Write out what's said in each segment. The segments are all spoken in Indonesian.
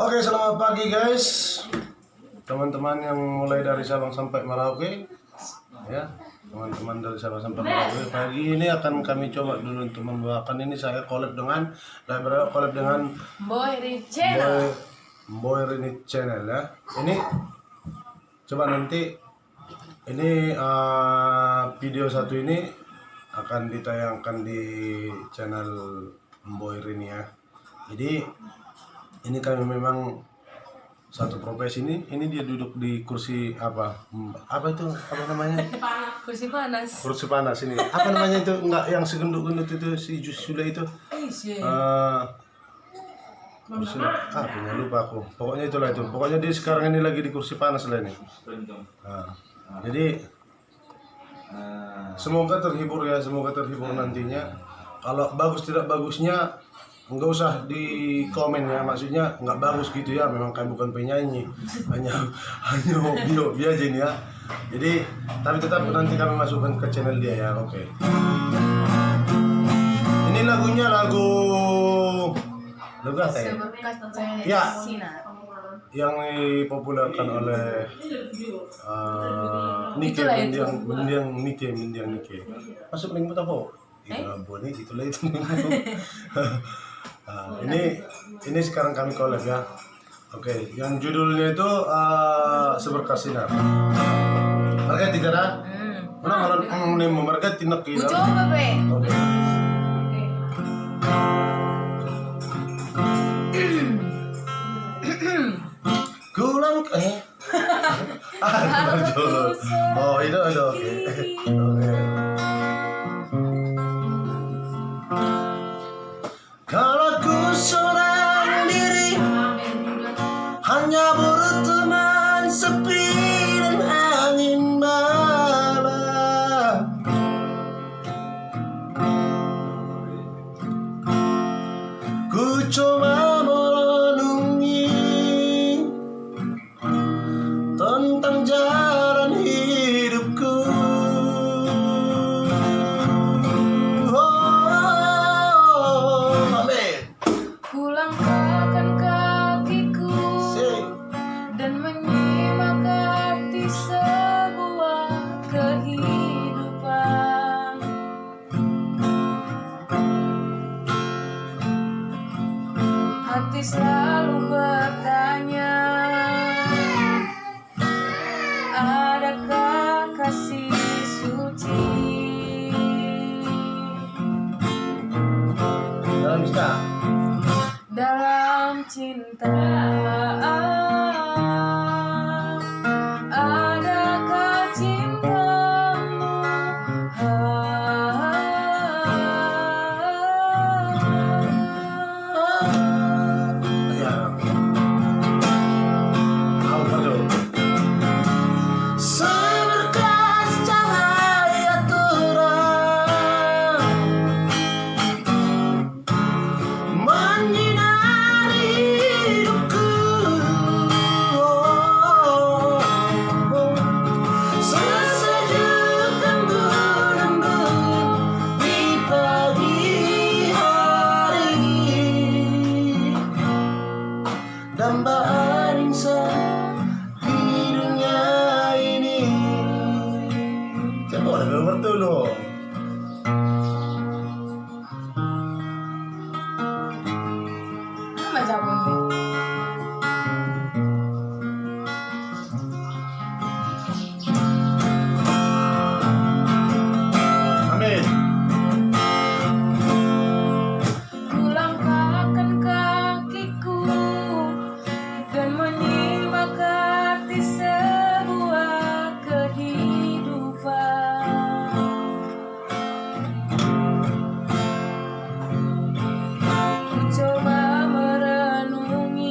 Oke, selamat pagi guys, teman-teman yang mulai dari Sabang sampai Merauke, ya, teman-teman dari Sabang sampai Merauke. Pagi ini akan kami coba dulu untuk membawakan ini. Saya collab dengan Boy Rini Channel. Boy Rini Channel ya. Ini coba nanti ini video satu ini akan ditayangkan di channel Boy Rini ya. Jadi ini kami memang satu profesi ini dia duduk di kursi apa itu namanya Kursi panas. kursi panas ini apa namanya itu, enggak yang segendut-gendut itu si Sule itu kursi punya lupa aku, pokoknya itulah itu, pokoknya dia sekarang ini lagi di kursi panas lah ini. Jadi semoga terhibur ya, semoga terhibur nantinya. Kalau bagus tidak bagusnya nggak usah di komen ya, maksudnya nggak bagus gitu ya, memang kami bukan penyanyi, hanya hobi aja ini ya. Jadi tapi tetap nanti kami masukkan ke channel dia ya. Oke. Ini lagunya lagu apa ya? Ya, yang dipopulerkan oleh Nike, mendiang Nike. Masuk link apa? Iya, boleh itulah itu. Ini sekarang kami collab ya. Oke, yang judulnya itu Seberkas Sinar. Mereka tidak ada. Mana malah mereka tindak kita. Coba be. Oke. Kulang judul. Oh itu oke. Kalau ku seorang diri, hanya berteman sepi dan angin malam. Ku coba merenungi tentang jalan hidupku. Kulangkahkan kakiku dan menyimak arti sebuah kehidupan. Hati selalu bertanya, adakah kasih suci dalam cinta? Adakah cintamu Seberkas cahaya terang menyinari hidupku. Sesejuk embun-embun di pagi hari, dambaan insan di dunia ini. Coba ada nomor tuh loh. macam ini. Amin. Kulangkahkan kakiku dan menyimak arti sebuah kehidupan. Ku coba merenungi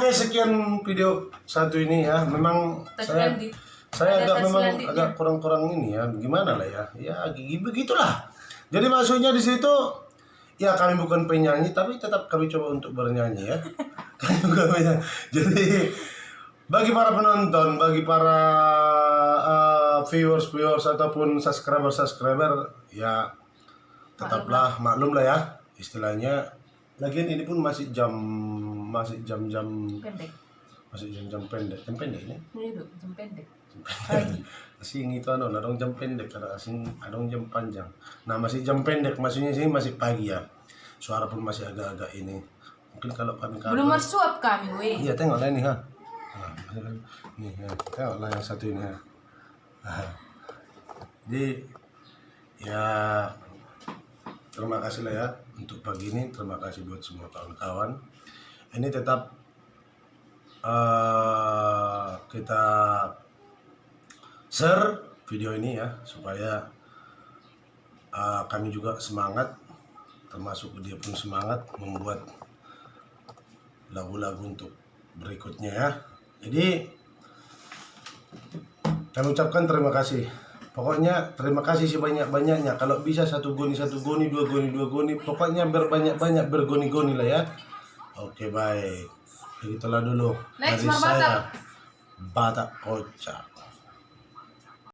Oke, sekian video satu ini ya. Memang saya agak memang agak kurang-kurang ini ya. Gimana lah ya? Ya begitulah. Jadi maksudnya di situ ya kami bukan penyanyi tapi tetap kami coba untuk bernyanyi ya. Kami bukan penyanyi. Jadi bagi para penonton, bagi para viewers ataupun subscriber ya tetaplah maklum lah ya istilahnya. Lagian ini pun masih jam-jam pendek. Masih jam pendek. Jam pendek ini. Ini tuh jam pendek. Asing itu adong jam pendek, ada asing adong jam panjang. Nah masih jam pendek, maksudnya sih masih pagi ya. Suara pun masih agak-agak ini. Mungkin kalau kami Belum mersuap kami, weh. Iya, tengoklah ini ha. Nah, nih ya, tengoklah yang satu ini ha. Nah, jadi ya terima kasih lah ya untuk pagi ini. Terima kasih buat semua kawan-kawan. Ini tetap kita share video ini ya supaya kami juga semangat, termasuk dia pun semangat membuat lagu-lagu untuk berikutnya ya. Jadi kami ucapkan terima kasih. Pokoknya terima kasih sebanyak-banyaknya. Kalau bisa satu goni, dua goni. Pokoknya berbanyak-banyak, bergoni-goni lah ya. Oke, baik. Begitulah dulu Next, dari Mar Batak. saya, Batak Kocak.